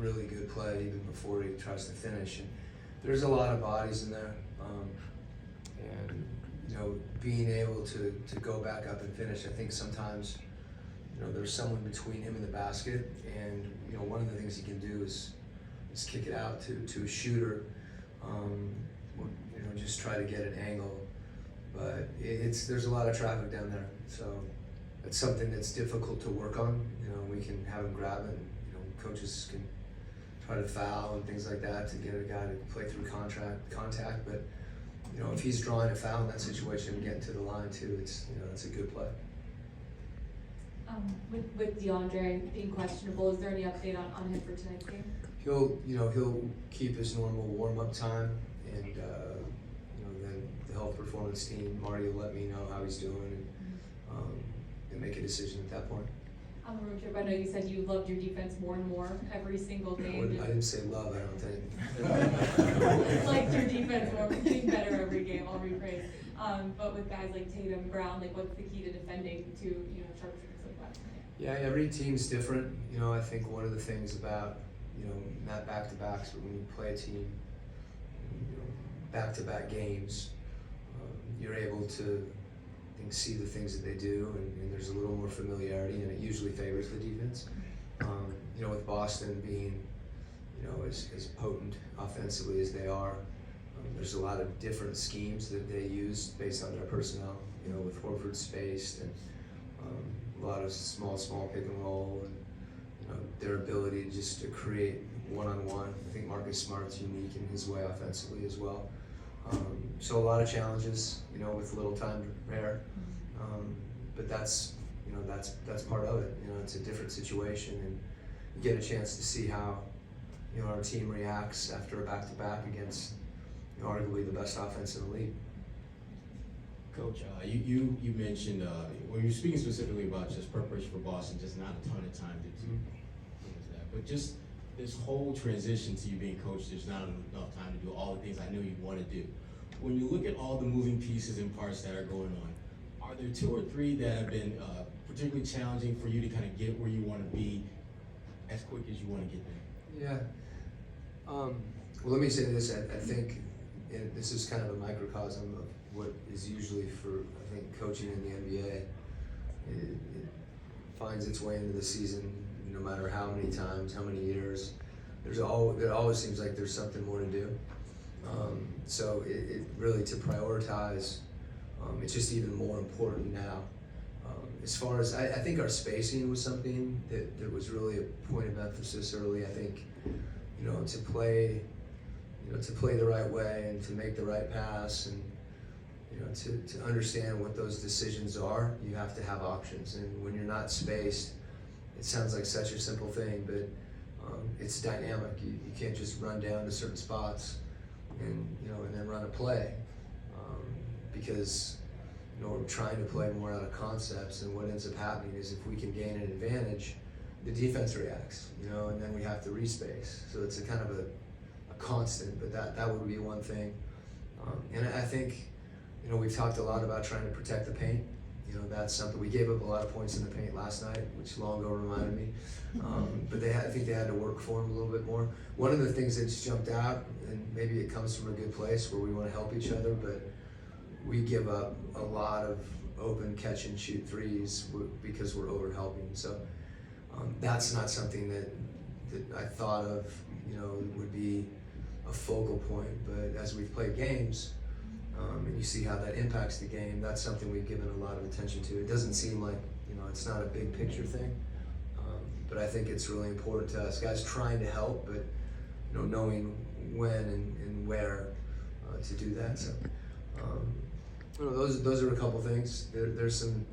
really good play even before he tries to finish. And there's a lot of bodies in there, and being able to go back up and finish. I think sometimes there's someone between him and the basket, and one of the things he can do is kick it out to a shooter, just try to get an angle. But there's a lot of traffic down there, so it's something that's difficult to work on. We can have him grab it, and, coaches can try to foul and things like that to get a guy to play through contact. But if he's drawing a foul in that situation and getting to the line too, it's a good play. With DeAndre being questionable, is there any update on him for tonight's game? He'll keep his normal warm-up time, and then the health performance team, Marty will let me know how he's doing, and make a decision at that point. On the road trip, I know you said you loved your defense more and more every single game. I didn't say love, I don't think. Liked your defense more, getting better every game, I'll rephrase. But with guys like Tatum, Brown, what's the key to defending to sharpshooters like that? Yeah, every team's different. I think one of the things about not back-to-backs, but when you play a team, back-to-back games, you're able to see the things that they do, and there's a little more familiarity, and it usually favors the defense. With Boston being, as potent offensively as they are, there's a lot of different schemes that they use based on their personnel. With Horford spaced, and a lot of small pick and roll, and their ability just to create one-on-one. I think Marcus Smart's unique in his way offensively as well. So a lot of challenges, with little time to prepare. But that's part of it. It's a different situation, and you get a chance to see how, our team reacts after a back-to-back against, arguably the best offense in the league. Coach, you mentioned, when you're speaking specifically about just preparation for Boston, just not a ton of time to do that, but just this whole transition to you being coach, there's not enough time to do all the things I know you want to do. When you look at all the moving pieces and parts that are going on, are there 2 or 3 that have been particularly challenging for you to kind of get where you want to be as quick as you want to get there? Yeah. Well, let me say this. I think this is kind of a microcosm of what is usually for, I think, coaching in the NBA. It finds its way into the season no matter how many times, how many years. It always seems like there's something more to do. So it really, to prioritize, it's just even more important now. As far as, I think our spacing was something that was really a point of emphasis early. I think, to play the right way and to make the right pass, and to understand what those decisions are, you have to have options. And when you're not spaced, it sounds like such a simple thing, but it's dynamic. You can't just run down to certain spots and then run a play, because we're trying to play more out of concepts, and what ends up happening is if we can gain an advantage, the defense reacts, and then we have to respace. So it's a kind of a constant, but that would be one thing. And I think, we've talked a lot about trying to protect the paint. That's something. We gave up a lot of points in the paint last night, which Longo reminded me. But I think they had to work for him a little bit more. One of the things that's jumped out, and maybe it comes from a good place where we want to help each other, but we give up a lot of open catch and shoot threes because we're over helping. So that's not something that I thought of, would be a focal point. But as we've played games, and you see how that impacts the game, that's something we've given a lot of attention to. It doesn't seem like, it's not a big picture thing, but I think it's really important to us guys trying to help, but knowing when and where to do that. So those are a couple things. There's some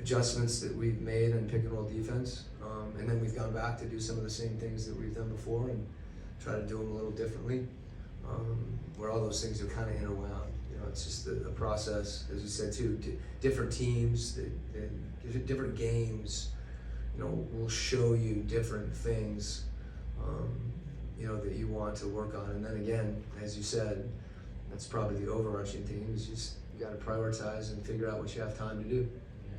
adjustments that we've made in pick and roll defense, and then we've gone back to do some of the same things that we've done before and try to do them a little differently, where all those things are kind of interwound. It's just a process, as you said too. Different teams, different games, will show you different things, that you want to work on. And then again, as you said, that's probably the overarching theme. Is just you got to prioritize and figure out what you have time to do.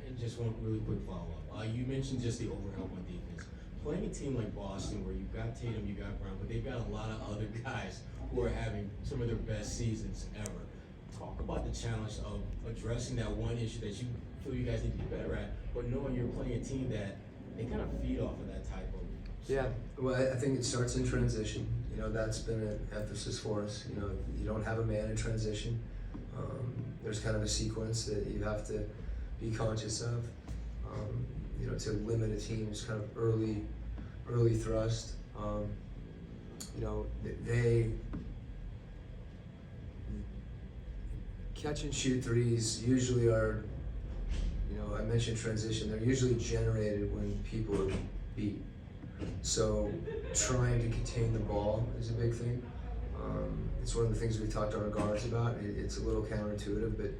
And just one really quick follow-up. You mentioned just the overhelp on defense. playing a team like Boston where you've got Tatum, you got Brown, but they've got a lot of other guys who are having some of their best seasons ever. Talk about the challenge of addressing that one issue that you feel you guys need to be better at, but knowing you're playing a team that they kind of feed off of that type of. Yeah, well, I think it starts in transition. You know, that's been an emphasis for us. You know, you don't have a man in transition. There's kind of a sequence that you have to be conscious of. You know, to limit a team's kind of early thrust. You know, they catch and shoot threes usually are, you know, I mentioned transition, they're usually generated when people are beat. So trying to contain the ball is a big thing. It's one of the things we've talked to our guards about. It's a little counterintuitive, but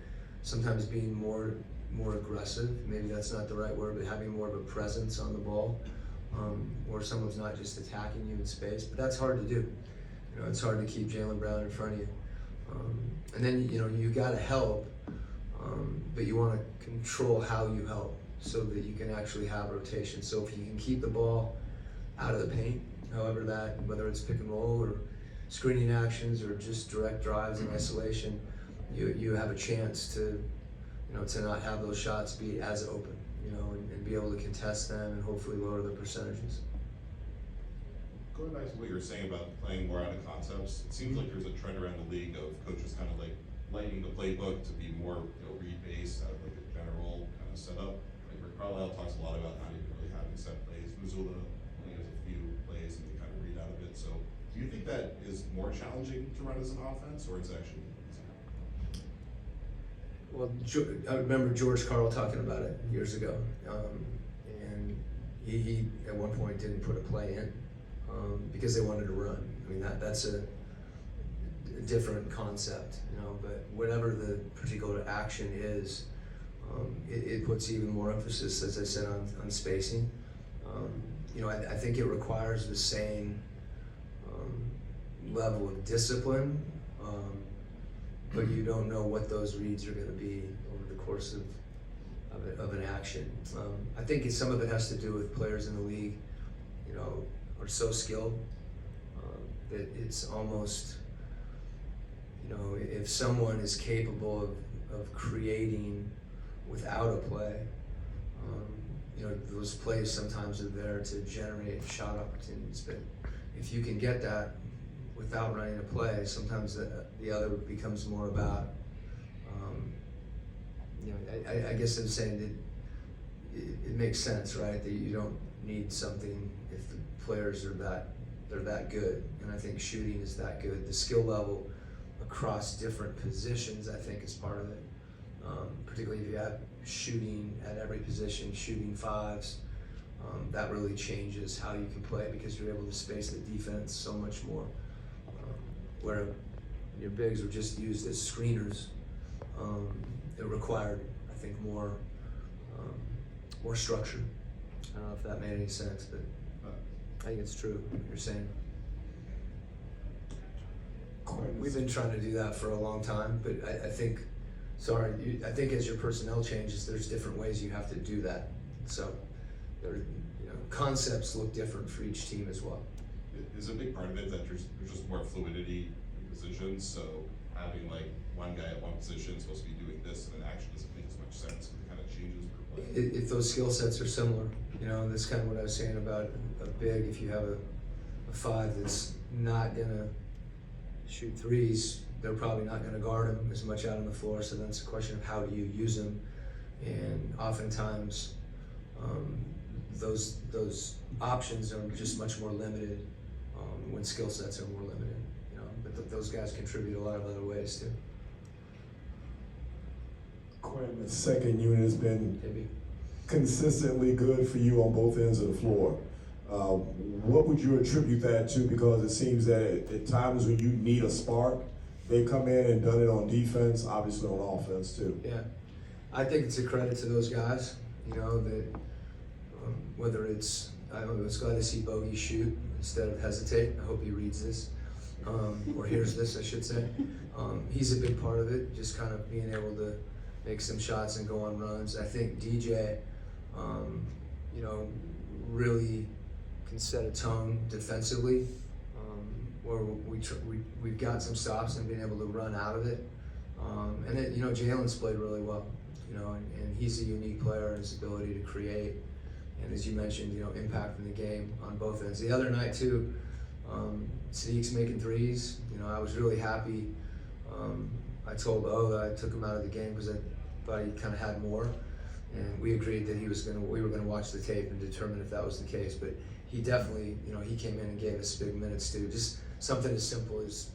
sometimes being more aggressive, maybe that's not the right word, but having more of a presence on the ball, where someone's not just attacking you in space, but that's hard to do. You know, it's hard to keep Jaylen Brown in front of you. And then, you know, you gotta help, but you wanna control how you help so that you can actually have rotation. So if you can keep the ball out of the paint, however that, whether it's pick and roll or screening actions or just direct drives in isolation, you have a chance to, you know, to not have those shots be as open, you know, and be able to contest them and hopefully lower the percentages. Going back to what you were saying about playing more out of concepts, it seems like there's a trend around the league of coaches kind of like lightening the playbook to be more, you know, read-based out of like a general kind of setup. Like Rick Carlisle talks a lot about not even really having set plays. Mazzulla only has a few plays and they kind of read out of it. So do you think that is more challenging to run as an offense, or it's actually easier? Well, I remember George Karl talking about it years ago, and he at one point didn't put a play in because they wanted to run. I mean, that's a different concept, you know. But whatever the particular action is, it puts even more emphasis, as I said, on spacing. You know, I think it requires the same level of discipline. But you don't know what those reads are going to be over the course of an action. I think some of it has to do with players in the league, you know, are so skilled that it's almost, you know, if someone is capable of creating without a play, you know, those plays sometimes are there to generate shot opportunities. But if you can get that without running a play, sometimes the other becomes more about, you know, I guess I'm saying that it makes sense, right? That you don't need something if the players they're that good, and I think shooting is that good. The skill level across different positions, I think, is part of it. Particularly if you have shooting at every position, shooting fives, that really changes how you can play because you're able to space the defense so much more. Where your bigs were just used as screeners, it required, I think, more structure. I don't know if that made any sense, but I think it's true what you're saying. We've been trying to do that for a long time, but I think as your personnel changes, there's different ways you have to do that. So, you know, concepts look different for each team as well. Is a big part of it that there's just more fluidity in positions, so having like one guy at one position is supposed to be doing this and it actually doesn't make as much sense because it kind of changes per play. If those skill sets are similar, you know, that's kind of what I was saying about a big. If you have a five that's not gonna shoot threes, they're probably not gonna guard him as much out on the floor, so then it's a question of how do you use them, and oftentimes those options are just much more limited when skill sets are more limited, you know. But those guys contribute a lot of other ways too. Quin, the second unit has been Maybe. consistently good for you on both ends of the floor. What would you attribute that to? Because it seems that at times when you need a spark, they come in and done it on defense, obviously on offense too. Yeah, I think it's a credit to those guys, you know, that whether it's, I was glad to see Bogey shoot instead of hesitate. I hope he reads this, or hears this, I should say. He's a big part of it, just kind of being able to make some shots and go on runs. I think DJ, you know, really can set a tone defensively, where we've got some stops and been able to run out of it. And then, you know, Jalen's played really well, you know, and he's a unique player in his ability to create. And as you mentioned, you know, impacting the game on both ends. The other night too, Sadiq's making threes. You know, I was really happy. I told O that I took him out of the game because I thought he kind of had more. And we agreed that we were gonna watch the tape and determine if that was the case. But he definitely, you know, he came in and gave us big minutes too. Just something as simple as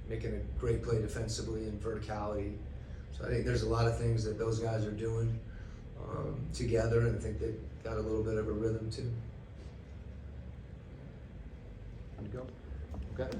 making a great play defensively and verticality. So I think there's a lot of things that those guys are doing together, and I think they've got a little bit of a rhythm too. Time to go. Okay.